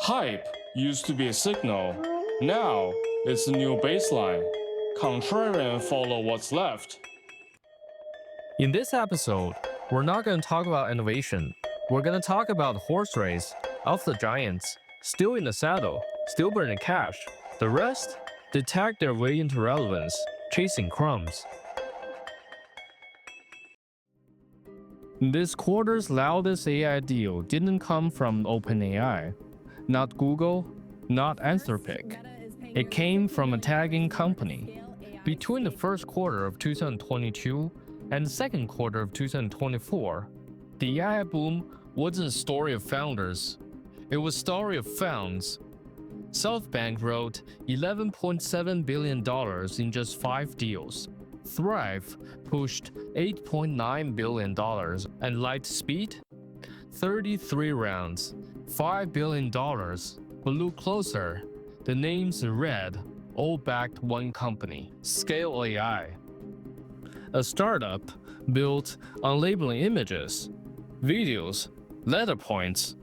Hype used to be a signal. Now it's a new baseline. Contrarian follow what's left. In this episode, we're not going to talk about innovation. We're going to talk about the horse race of the giants, still in the saddle, still burning cash. The rest, they tag their way into relevance, chasing crumbs. This quarter's loudest AI deal didn't come from OpenAI, not Google, not Anthropic. It came from a tagging company. Between the first quarter of 2022 and the second quarter of 2024, the AI boom wasn't a story of founders. It was a story of founds. SoftBank wrote $11.7 billion in just 5 deals. Thrive pushed $8.9 billion, and Lightspeed, 33 rounds, $5 billion. But look closer, the names in red all backed one company, Scale AI, a startup built on labeling images, videos, letter points,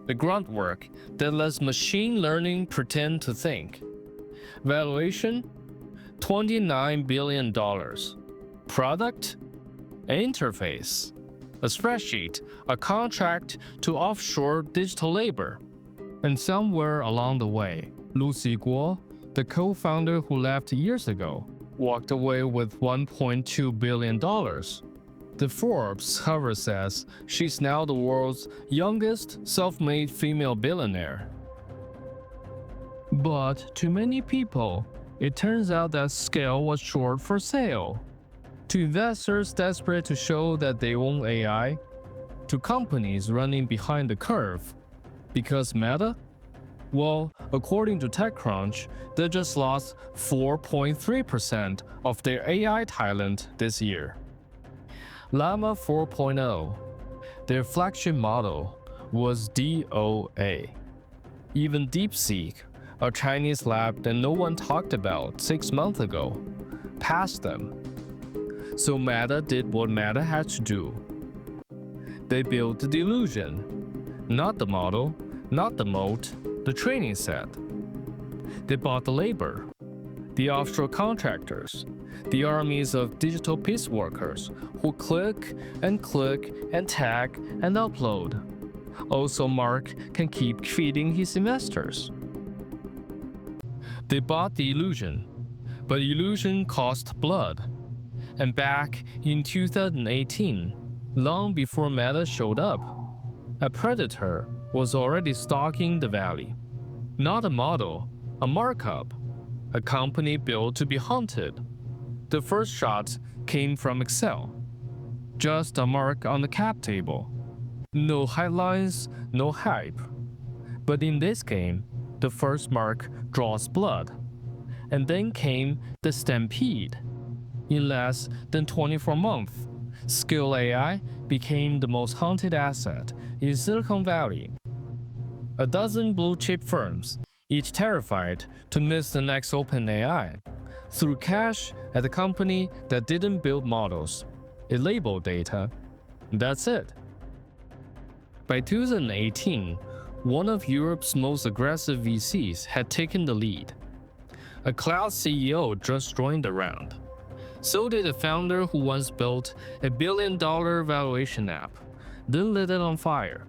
the grunt work that lets machine learning pretend to think. Valuation, $29 billion. Product, interface, a spreadsheet, a contract to offshore digital labor. And somewhere along the way, Lucy Guo, the co-founder who left years ago, walked away with $1.2 billion. The Forbes cover says she's now the world's youngest self-made female billionaire. But to many people, it turns out that Scale was short for sale. To investors desperate to show that they own AI, to companies running behind the curve. Because Meta? Well, according to TechCrunch, they just lost 4.3% of their AI talent this year. Llama 4.0, their flagship model, was DOA. Even DeepSeek, a Chinese lab that no one talked about 6 months ago, passed them. So Meta did what Meta had to do. They built the delusion, not the model, not the moat, the training set. They bought the labor, the offshore contractors, the armies of digital piece workers who click and tag and upload. Also, Mark can keep feeding his investors. They bought the illusion, but illusion cost blood. And back in 2018, long before Meta showed up, a predator was already stalking the valley. Not a model, a markup, a company built to be hunted. The first shot came from Excel. Just a mark on the cap table. No headlines, no hype. But in this game, the first mark draws blood. And then came the stampede. In less than 24 months, Scale AI became the most hunted asset in Silicon Valley. A dozen blue-chip firms, each terrified to miss the next OpenAI, threw cash at a company that didn't build models. It labeled data. That's it. By 2018, one of Europe's most aggressive VCs had taken the lead. A cloud CEO just joined the round. So did a founder who once built a $1 billion valuation app, then lit it on fire.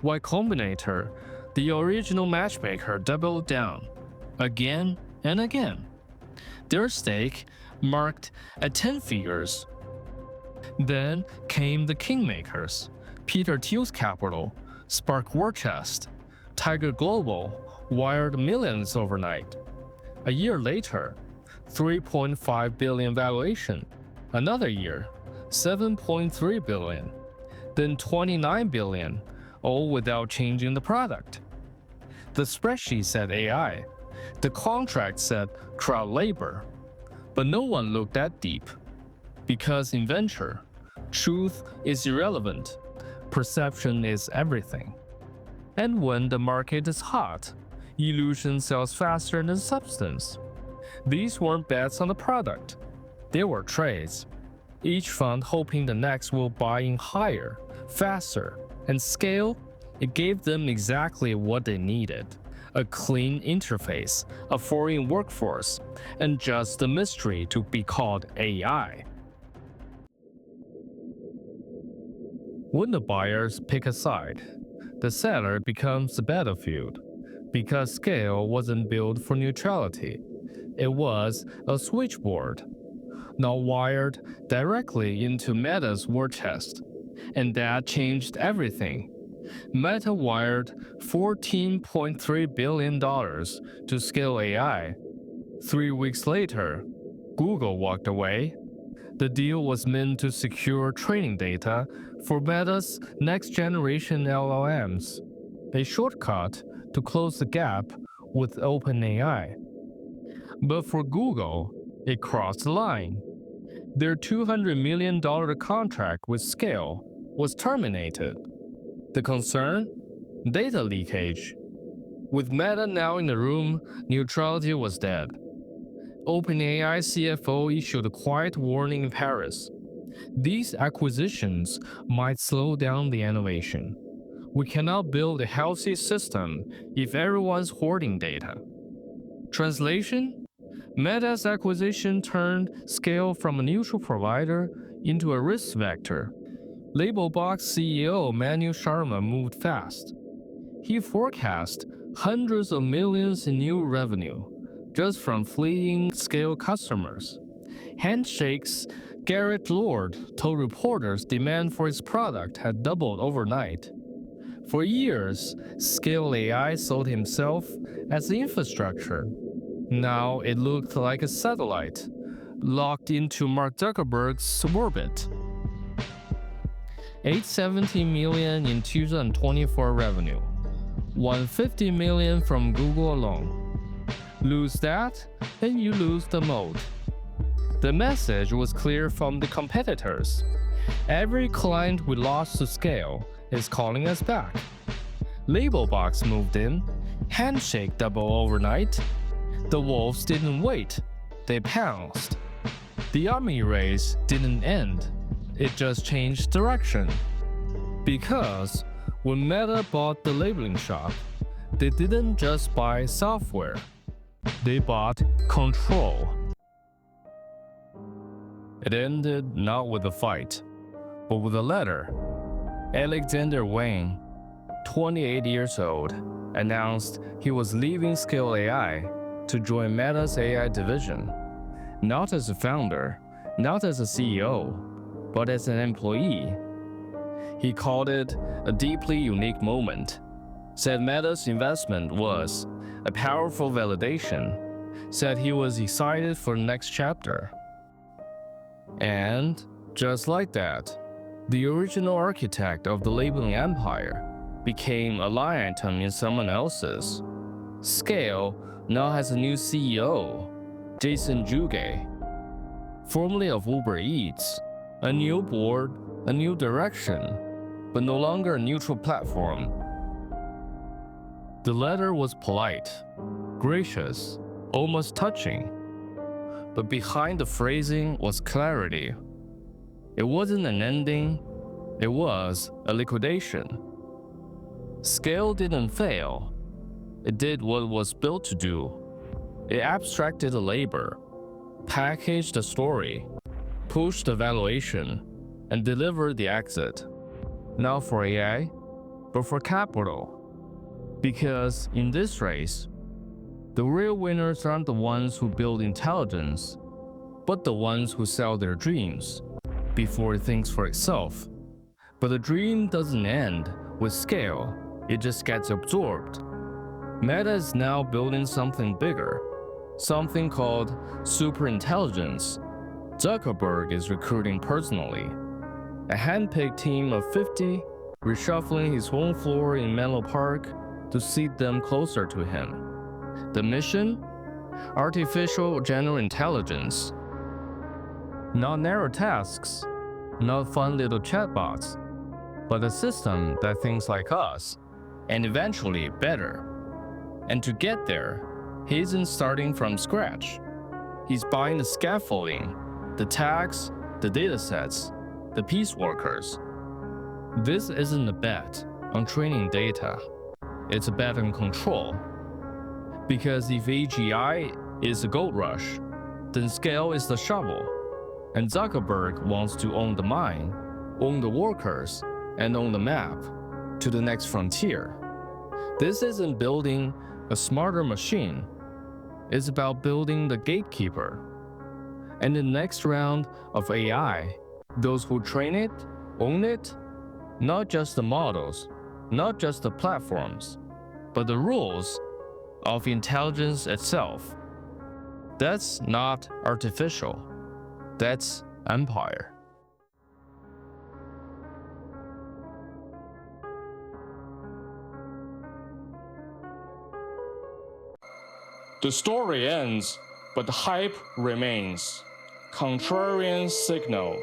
Y Combinator, the original matchmaker, doubled down, again and again. Their stake marked at 10 figures. Then came the kingmakers, Peter Thiel's Capital, Spark War Chest, Tiger Global wired millions overnight. A year later, $3.5 billion valuation. Another year, $7.3 billion. Then $29 billion, all without changing the product. The spreadsheet said AI. The contract said crowd labor. But no one looked that deep. Because in venture, truth is irrelevant. Perception is everything. And when the market is hot, illusion sells faster than substance. These weren't bets on the product. They were trades. Each fund hoping the next will buy in higher, faster, and scale It gave them exactly what they needed: a clean interface, a foreign workforce, and just the mystery to be called AI. When the buyers pick a side, the seller becomes the battlefield, because scale wasn't built for neutrality. It was a switchboard, not wired directly into Meta's war chest. And that changed everything. Meta wired $14.3 billion to scale AI. 3 weeks later, Google walked away. The deal was meant to secure training data for Meta's next-generation LLMs, a shortcut to close the gap with OpenAI. But for Google, it crossed the line. Their $200 million contract with Scale was terminated. The concern? Data leakage. With Meta now in the room, neutrality was dead. OpenAI CFO issued a quiet warning in Paris. These acquisitions might slow down the innovation. We cannot build a healthy system if everyone's hoarding data. Translation? Meta's acquisition turned Scale from a neutral provider into a risk vector. Labelbox CEO Manu Sharma moved fast. He forecast hundreds of millions in new revenue just from fleeing Scale customers. Handshakes, Garrett Lord told reporters demand for his product had doubled overnight. For years, Scale AI sold himself as the infrastructure. Now it looked like a satellite, locked into Mark Zuckerberg's orbit. $870 million in 2024 revenue, $150 million from Google alone. Lose that, and you lose the moat. The message was clear from the competitors. Every client we lost to Scale is calling us back. Labelbox moved in, Handshake doubled overnight. The wolves didn't wait, they pounced. The army race didn't end, it just changed direction. Because when Meta bought the labeling shop, they didn't just buy software, they bought control. It ended not with a fight, but with a letter. Alexander Wang, 28 years old, announced he was leaving Scale AI to join Meta's AI division, not as a founder, not as a CEO, but as an employee. He called it a deeply unique moment, said Meta's investment was a powerful validation, said he was excited for the next chapter. And, just like that, the original architect of the labeling empire became a line item in someone else's. Scale now has a new CEO, Jason Juge, formerly of Uber Eats, a new board, a new direction, but no longer a neutral platform. The letter was polite, gracious, almost touching, but behind the phrasing was clarity. It wasn't an ending, it was a liquidation. Scale didn't fail. It did what it was built to do. It abstracted the labor, packaged the story, pushed the valuation, and delivered the exit. Not for AI, but for capital. Because in this race, the real winners aren't the ones who build intelligence, but the ones who sell their dreams before it thinks for itself. But the dream doesn't end with Scale, it just gets absorbed. Meta is now building something bigger, something called superintelligence. Zuckerberg is recruiting personally. A handpicked team of 50, reshuffling his home floor in Menlo Park to seat them closer to him. The mission? Artificial general intelligence. Not narrow tasks, not fun little chatbots, but a system that thinks like us, and eventually better. And to get there, he isn't starting from scratch. He's buying the scaffolding, the tags, the datasets, the piece workers. This isn't a bet, on training data. It's a bet on control. Because if AGI is a gold rush, then scale is the shovel. And Zuckerberg wants to own the mine, own the workers, and own the map to the next frontier. This isn't building a smarter machine. It's about building the gatekeeper. And in the next round of AI, those who train it, own it, not just the models, not just the platforms, but the rules of intelligence itself. That's not artificial. That's empire. The story ends, but the hype remains. Contrarian signal.